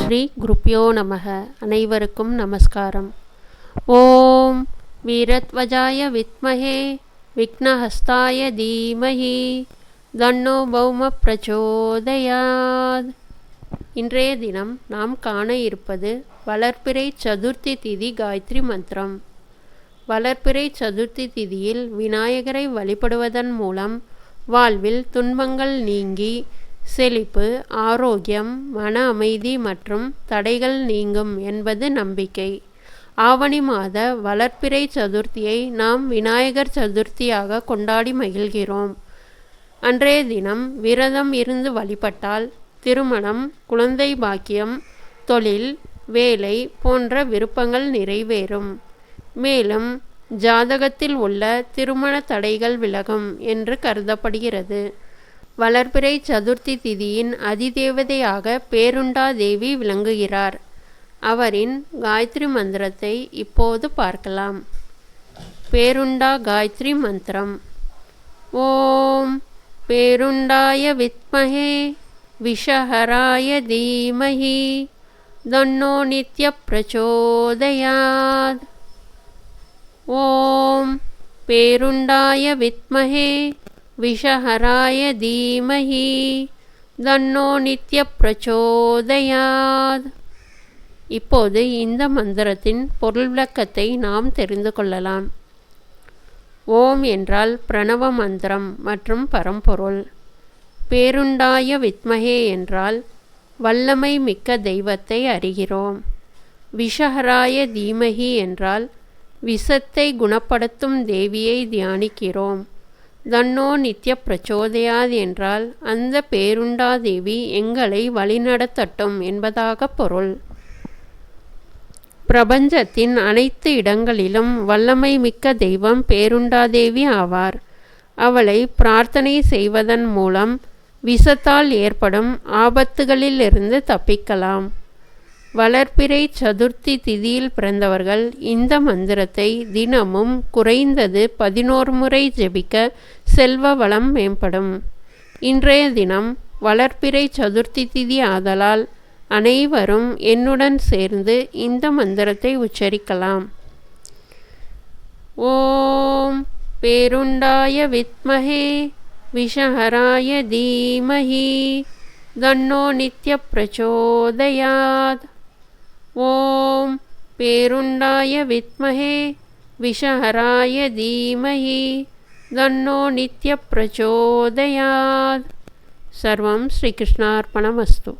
ஸ்ரீ குருப்யோ நமக. அனைவருக்கும் நமஸ்காரம். ஓம் வீரத்வஜாய வித்மஹே விக்னஹஸ்தாய தீமஹி தன்னோ பௌம பிரச்சோதயாத். இன்றைய தினம் நாம் காண இருப்பது வளர்பிறை சதுர்த்தி திதி காயத்ரி மந்திரம். வளர்பிறை சதுர்த்தி திதியில் விநாயகரை வழிபடுவதன் மூலம் வாழ்வில் துன்பங்கள் நீங்கி செழிப்பு, ஆரோக்கியம், மன அமைதி மற்றும் தடைகள் நீங்கும் என்பது நம்பிக்கை. ஆவணி மாத வளர்பிறை சதுர்த்தியை நாம் விநாயகர் சதுர்த்தியாக கொண்டாடி மகிழ்கிறோம். அன்றைய தினம் விரதம் இருந்து வழிபட்டால் திருமணம், குழந்தை பாக்கியம், தொழில், வேலை போன்ற விருப்பங்கள் நிறைவேறும். மேலும் ஜாதகத்தில் உள்ள திருமண தடைகள் விலகும் என்று கருதப்படுகிறது. வளர்பிறை சதுர்த்தி திதியின் அதிதேவதையாக பேருண்டா தேவி விளங்குகிறார். அவரின் காயத்ரி மந்திரத்தை இப்போது பார்க்கலாம். பேருண்டா காயத்ரி மந்திரம். ஓம் பேருண்டாய வித்மஹே விஷஹராய தீமஹி தன்னோ நித்ய பிரச்சோதயாத். ஓம் பேருண்டாய வித்மஹே விஷஹராய தீமஹி தன்னோ நித்ய பிரச்சோதயாத். இப்போது இந்த மந்திரத்தின் பொருள் விளக்கத்தை நாம் தெரிந்து கொள்ளலாம். ஓம் என்றால் பிரணவ மந்திரம் மற்றும் பரம்பொருள். பேருண்டாய வித்மஹே என்றால் வல்லமை மிக்க தெய்வத்தை அறிகிறோம். விஷஹராய தீமஹி என்றால் விஷத்தை குணப்படுத்தும் தேவியை தியானிக்கிறோம். தன்னோ நித்ய பிரச்சோதயாத் என்றால் அந்த பேருண்டாதேவி எங்களை வழிநடத்தட்டும் என்பதாக பொருள். பிரபஞ்சத்தின் அனைத்து இடங்களிலும் வல்லமை மிக்க தெய்வம் பேருண்டாதேவி ஆவார். அவளை பிரார்த்தனை செய்வதன் மூலம் விஷத்தால் ஏற்படும் ஆபத்துகளிலிருந்து தப்பிக்கலாம். வளர்பிறை சதுர்த்தி திதியில் பிறந்தவர்கள் இந்த மந்திரத்தை தினமும் குறைந்தது 11 முறை ஜெபிக்க செல்வ வளம் மேம்படும். இன்றைய தினம் வளர்பிறை சதுர்த்தி திதி ஆதலால் அனைவரும் என்னுடன் சேர்ந்து இந்த மந்திரத்தை உச்சரிக்கலாம். ஓம் பேருண்டாய வித்மஹே விஷஹராய தீமஹி தன்னோ நித்ய பிரச்சோதயாத். ஓம் பேருண்டாய வித்மஹே விஷஹராய தீமஹி தன்னோ நித்ய பிரச்சோதயாத். சர்வம் ஸ்ரீகிருஷ்ணார்ப்பணமஸ்து.